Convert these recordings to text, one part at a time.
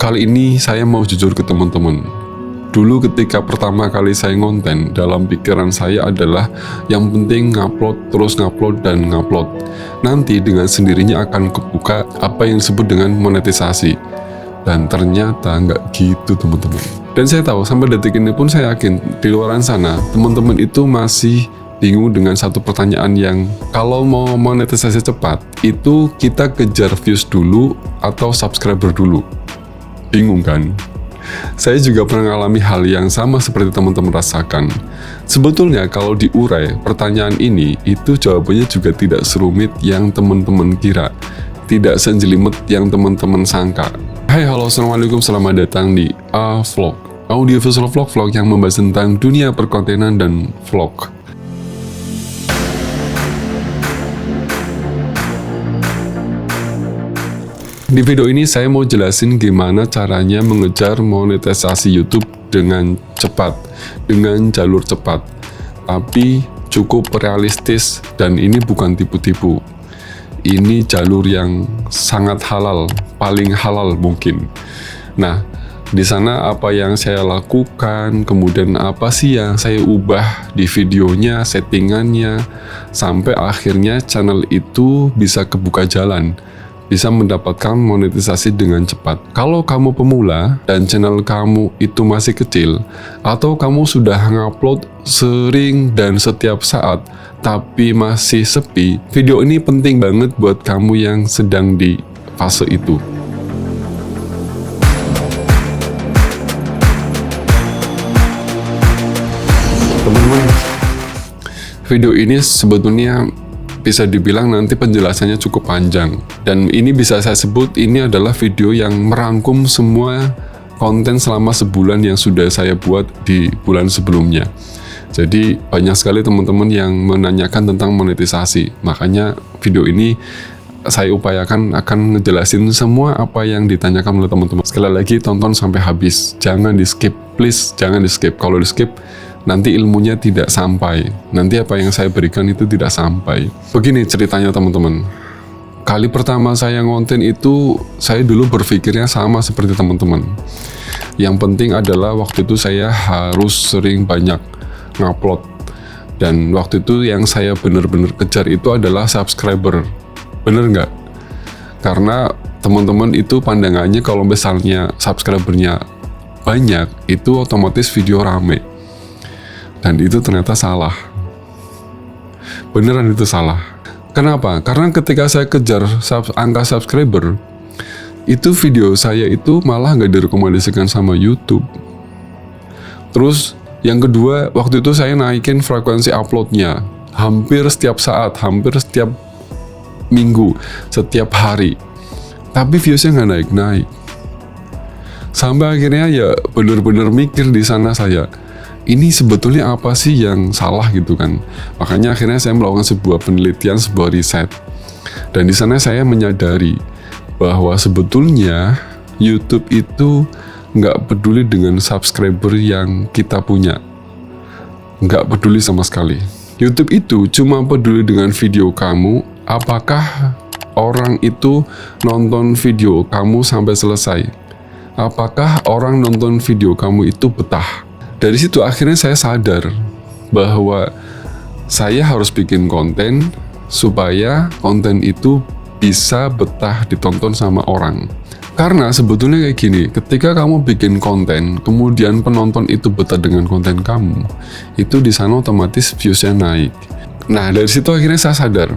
Kali ini saya mau jujur ke teman-teman. Dulu ketika pertama kali saya ngonten, dalam pikiran saya adalah yang penting ngupload, terus ngupload dan ngupload. Nanti dengan sendirinya akan kebuka apa yang disebut dengan monetisasi. Dan ternyata nggak gitu teman-teman. Dan saya tahu sampai detik ini pun saya yakin di luar sana teman-teman itu masih bingung dengan satu pertanyaan yang kalau mau monetisasi cepat itu kita kejar views dulu atau subscriber dulu. Bingung kan? Saya juga pernah mengalami hal yang sama seperti teman-teman rasakan. Sebetulnya kalau diurai pertanyaan ini, itu jawabannya juga tidak serumit yang teman-teman kira, tidak senjelimet yang teman-teman sangka. Hai, halo, assalamualaikum, selamat datang di A-Vlog, audio visual vlog yang membahas tentang dunia perkontenan dan vlog. Di video ini saya mau jelasin gimana caranya mengejar monetisasi YouTube dengan cepat, dengan jalur cepat, tapi cukup realistis dan ini bukan tipu-tipu. Ini jalur yang sangat halal, paling halal mungkin. Nah, di sana apa yang saya lakukan, kemudian apa sih yang saya ubah di videonya, settingannya, sampai akhirnya channel itu bisa kebuka jalan, bisa mendapatkan monetisasi dengan cepat. Kalau kamu pemula dan channel kamu itu masih kecil, atau kamu sudah ngupload sering dan setiap saat, tapi masih sepi, video ini penting banget buat kamu yang sedang di fase itu. Teman-teman, video ini sebetulnya bisa dibilang nanti penjelasannya cukup panjang, dan ini bisa saya sebut ini adalah video yang merangkum semua konten selama sebulan yang sudah saya buat di bulan sebelumnya. Jadi banyak sekali teman-teman yang menanyakan tentang monetisasi, makanya video ini saya upayakan akan ngejelasin semua apa yang ditanyakan oleh teman-teman. Sekali lagi tonton sampai habis, jangan di skip, please jangan di skip. Kalau di skip nanti ilmunya tidak sampai, nanti apa yang saya berikan itu tidak sampai. Begini ceritanya teman-teman, kali pertama saya ngonten itu, saya dulu berpikirnya sama seperti teman-teman. Yang penting adalah waktu itu saya harus sering banyak ngupload, dan waktu itu yang saya benar-benar kejar itu adalah subscriber. Bener nggak? Karena teman-teman itu pandangannya kalau misalnya subscribernya banyak, itu otomatis video rame. Dan itu ternyata salah. Beneran itu salah. Kenapa? Karena ketika saya kejar angka subscriber, itu video saya itu malah nggak direkomendasikan sama YouTube. Terus yang kedua, waktu itu saya naikin frekuensi uploadnya hampir setiap saat, hampir setiap minggu, setiap hari. Tapi viewsnya nggak naik-naik. Sampai akhirnya ya bener-bener mikir di sana saya, ini sebetulnya apa sih yang salah gitu kan. Makanya akhirnya saya melakukan sebuah penelitian, sebuah riset. Dan di sana saya menyadari bahwa sebetulnya YouTube itu nggak peduli dengan subscriber yang kita punya. Nggak peduli sama sekali. YouTube itu cuma peduli dengan video kamu, apakah orang itu nonton video kamu sampai selesai. Apakah orang nonton video kamu itu betah. Dari situ akhirnya saya sadar bahwa saya harus bikin konten supaya konten itu bisa betah ditonton sama orang. Karena sebetulnya kayak gini, ketika kamu bikin konten, kemudian penonton itu betah dengan konten kamu, itu di sana otomatis viewsnya naik. Nah dari situ akhirnya saya sadar,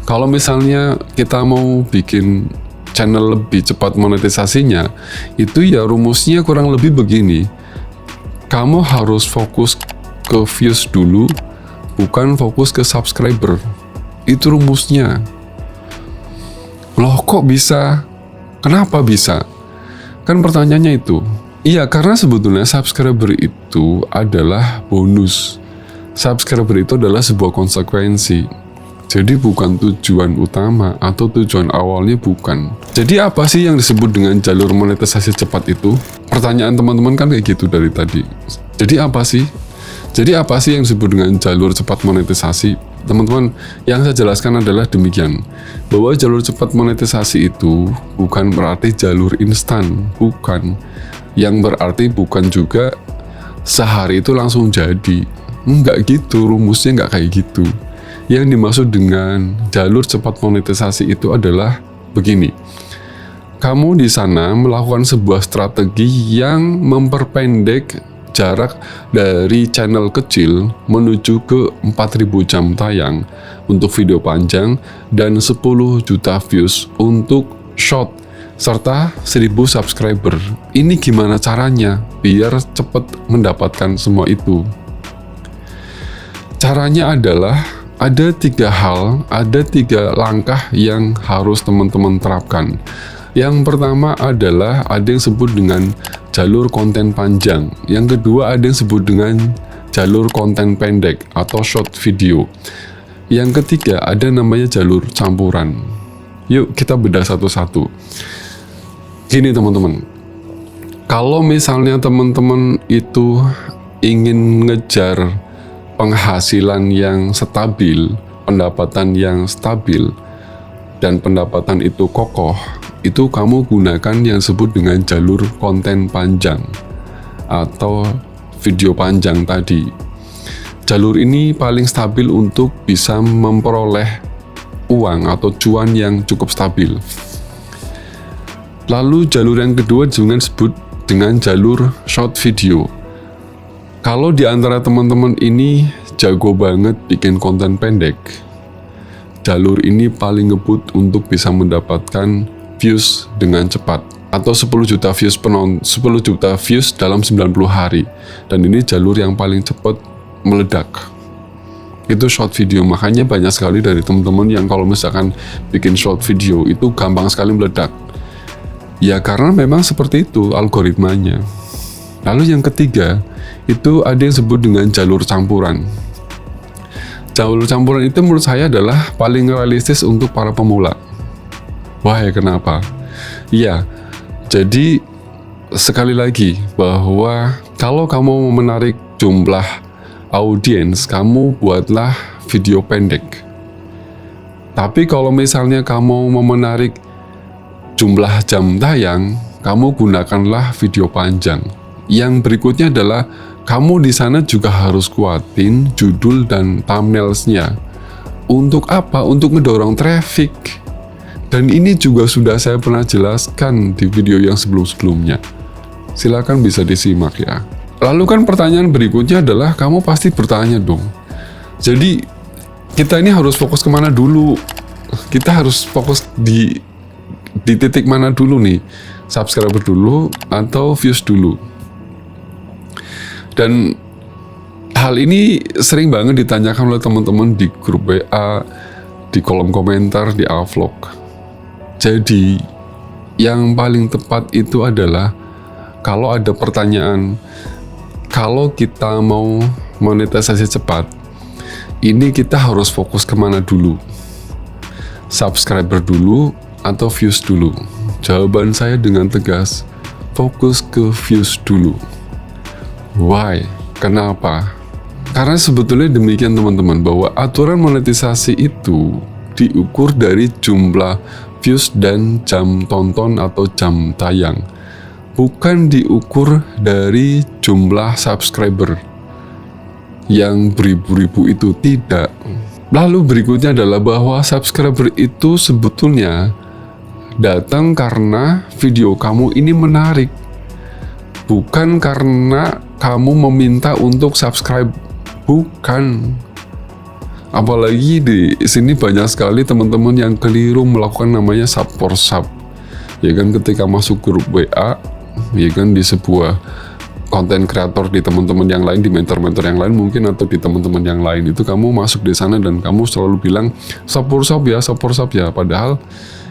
kalau misalnya kita mau bikin channel lebih cepat monetisasinya, itu ya rumusnya kurang lebih begini. Kamu harus fokus ke views dulu, bukan fokus ke subscriber. Itu rumusnya. Loh kok bisa? Kenapa bisa? Kan pertanyaannya itu. Iya, karena sebetulnya subscriber itu adalah bonus. Subscriber itu adalah sebuah konsekuensi. Jadi bukan tujuan utama atau tujuan awalnya bukan. Jadi apa sih yang disebut dengan jalur monetisasi cepat itu? Pertanyaan teman-teman kan kayak gitu dari tadi. Jadi apa sih? Jadi apa sih yang disebut dengan jalur cepat monetisasi? teman-teman, yang saya jelaskan adalah demikian, bahwa jalur cepat monetisasi itu bukan berarti jalur instan, bukan. Yang berarti bukan juga sehari itu langsung jadi. Enggak gitu, rumusnya enggak kayak gitu. Yang dimaksud dengan jalur cepat monetisasi itu adalah begini. Kamu di sana melakukan sebuah strategi yang memperpendek jarak dari channel kecil menuju ke 4000 jam tayang untuk video panjang dan 10 juta views untuk short serta 1000 subscriber. Ini gimana caranya biar cepat mendapatkan semua itu? Caranya adalah ada 3 langkah yang harus teman-teman terapkan. Yang pertama adalah ada yang disebut dengan jalur konten panjang. Yang kedua ada yang disebut dengan jalur konten pendek atau short video. Yang ketiga ada namanya jalur campuran. Yuk kita bedah satu-satu. Gini teman-teman, kalau misalnya teman-teman itu ingin ngejar penghasilan yang stabil, pendapatan yang stabil, dan pendapatan itu kokoh, itu kamu gunakan yang disebut dengan jalur konten panjang atau video panjang tadi. Jalur ini paling stabil untuk bisa memperoleh uang atau cuan yang cukup stabil. Lalu jalur yang kedua juga disebut dengan jalur short video. Kalau di antara teman-teman ini jago banget bikin konten pendek, jalur ini paling ngebut untuk bisa mendapatkan views dengan cepat atau 10 juta views dalam 90 hari, dan ini jalur yang paling cepat meledak. Itu short video, makanya banyak sekali dari teman-teman yang kalau misalkan bikin short video itu gampang sekali meledak. Ya karena memang seperti itu algoritmanya. Lalu yang ketiga itu ada yang disebut dengan jalur campuran. Jalur campuran itu menurut saya adalah paling realistis untuk para pemula. Wah, kenapa? Iya, jadi sekali lagi bahwa kalau kamu mau menarik jumlah audiens, kamu buatlah video pendek. Tapi kalau misalnya kamu mau menarik jumlah jam tayang, kamu gunakanlah video panjang. Yang berikutnya adalah kamu di sana juga harus kuatin judul dan thumbnails-nya. Untuk apa? Untuk ngedorong traffic. Dan ini juga sudah saya pernah jelaskan di video yang sebelum-sebelumnya. Silakan bisa disimak ya. Lalu kan pertanyaan berikutnya adalah kamu pasti bertanya dong. Jadi kita ini harus fokus kemana dulu? Kita harus fokus di titik mana dulu nih? Subscriber dulu atau views dulu? Dan hal ini sering banget ditanyakan oleh teman-teman di grup WA, di kolom komentar, di A-vlog. Jadi, yang paling tepat itu adalah kalau ada pertanyaan, kalau kita mau monetisasi cepat, ini kita harus fokus kemana dulu? Subscriber dulu atau views dulu? Jawaban saya dengan tegas, fokus ke views dulu. Why? Kenapa? Karena sebetulnya demikian teman-teman, bahwa aturan monetisasi itu diukur dari jumlah views dan jam tonton atau jam tayang, bukan diukur dari jumlah subscriber yang beribu-ribu itu, tidak. Lalu berikutnya adalah bahwa subscriber itu sebetulnya datang karena video kamu ini menarik, bukan karena kamu meminta untuk subscribe, bukan. Apalagi di sini banyak sekali teman-teman yang keliru melakukan namanya sub for sub. Ya kan, ketika masuk grup WA, ya kan, di sebuah konten kreator, di teman-teman yang lain, di mentor-mentor yang lain mungkin, atau di teman-teman yang lain itu kamu masuk di sana dan kamu selalu bilang sub for sub ya, padahal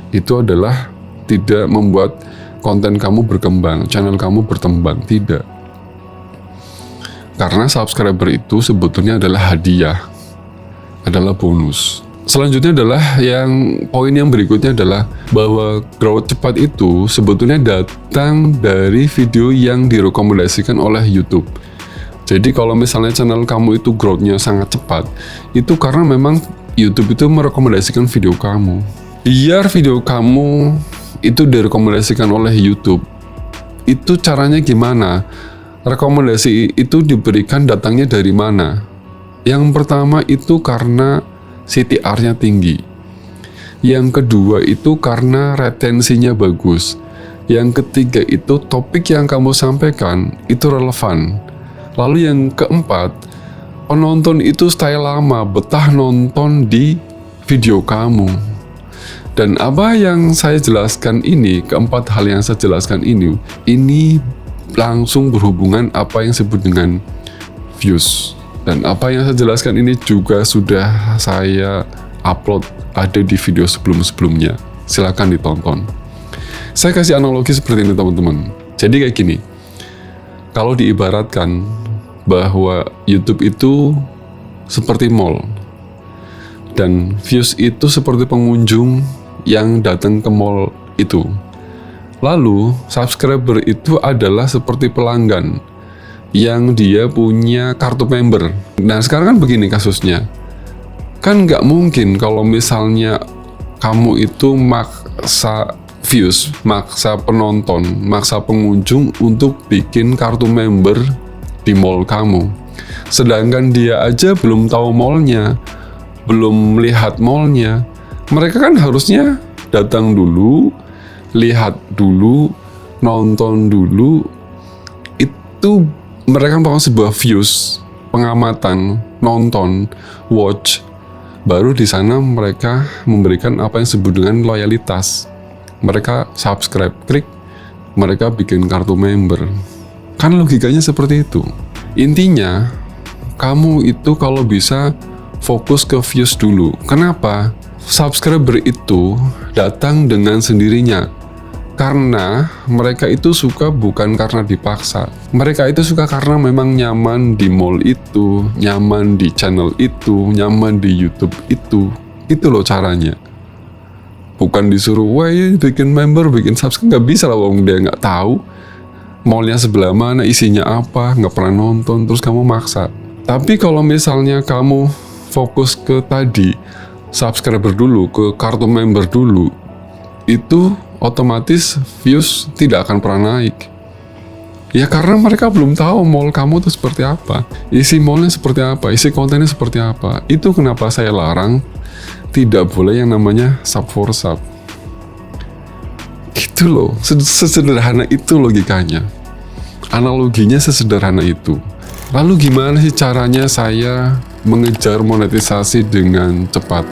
itu adalah tidak membuat konten kamu berkembang, channel kamu berkembang, tidak. Karena subscriber itu sebetulnya adalah hadiah, adalah bonus. Selanjutnya adalah poin yang berikutnya adalah bahwa growth cepat itu sebetulnya datang dari video yang direkomendasikan oleh YouTube. Jadi kalau misalnya channel kamu itu growth-nya sangat cepat, itu karena memang YouTube itu merekomendasikan video kamu. Biar video kamu itu direkomendasikan oleh YouTube, itu caranya gimana? Rekomendasi itu diberikan datangnya dari mana? Yang pertama itu karena CTR-nya tinggi. Yang kedua itu karena retensinya bagus. Yang ketiga itu topik yang kamu sampaikan itu relevan. Lalu yang keempat, penonton itu stay lama, betah nonton di video kamu. Dan apa yang saya jelaskan ini, keempat hal yang saya jelaskan ini langsung berhubungan apa yang disebut dengan views. Dan apa yang saya jelaskan ini juga sudah saya upload ada di video sebelum-sebelumnya. Silakan ditonton. Saya kasih analogi seperti ini teman-teman. Jadi kayak gini, kalau diibaratkan bahwa YouTube itu seperti mall, dan views itu seperti pengunjung yang datang ke mall itu. Lalu, subscriber itu adalah seperti pelanggan yang dia punya kartu member. Nah, sekarang kan begini kasusnya. Kan nggak mungkin kalau misalnya kamu itu maksa views, maksa penonton, maksa pengunjung untuk bikin kartu member di mall kamu. Sedangkan dia aja belum tahu mallnya, belum melihat mallnya. Mereka kan harusnya datang dulu, lihat dulu, nonton dulu. Itu mereka melakukan sebuah views, pengamatan, nonton, watch. Baru di sana mereka memberikan apa yang disebut dengan loyalitas. Mereka subscribe, klik, mereka bikin kartu member. Kan logikanya seperti itu. Intinya, kamu itu kalau bisa fokus ke views dulu. Kenapa? Subscriber itu datang dengan sendirinya. Karena mereka itu suka bukan karena dipaksa. Mereka itu suka karena memang nyaman di mall itu, nyaman di channel itu, nyaman di YouTube itu. Itu loh caranya. Bukan disuruh, wah bikin member, bikin subscribe, nggak bisa lah, wong dia nggak tahu mallnya sebelah mana, isinya apa, nggak pernah nonton, terus kamu maksa. Tapi kalau misalnya kamu fokus ke tadi, subscriber dulu, ke kartu member dulu, itu otomatis views tidak akan pernah naik. Ya karena mereka belum tahu mall kamu itu seperti apa, isi mallnya seperti apa, isi kontennya seperti apa. Itu kenapa saya larang tidak boleh yang namanya sub for sub. Itu loh, sesederhana itu logikanya. Analoginya sesederhana itu. Lalu gimana sih caranya saya mengejar monetisasi dengan cepat?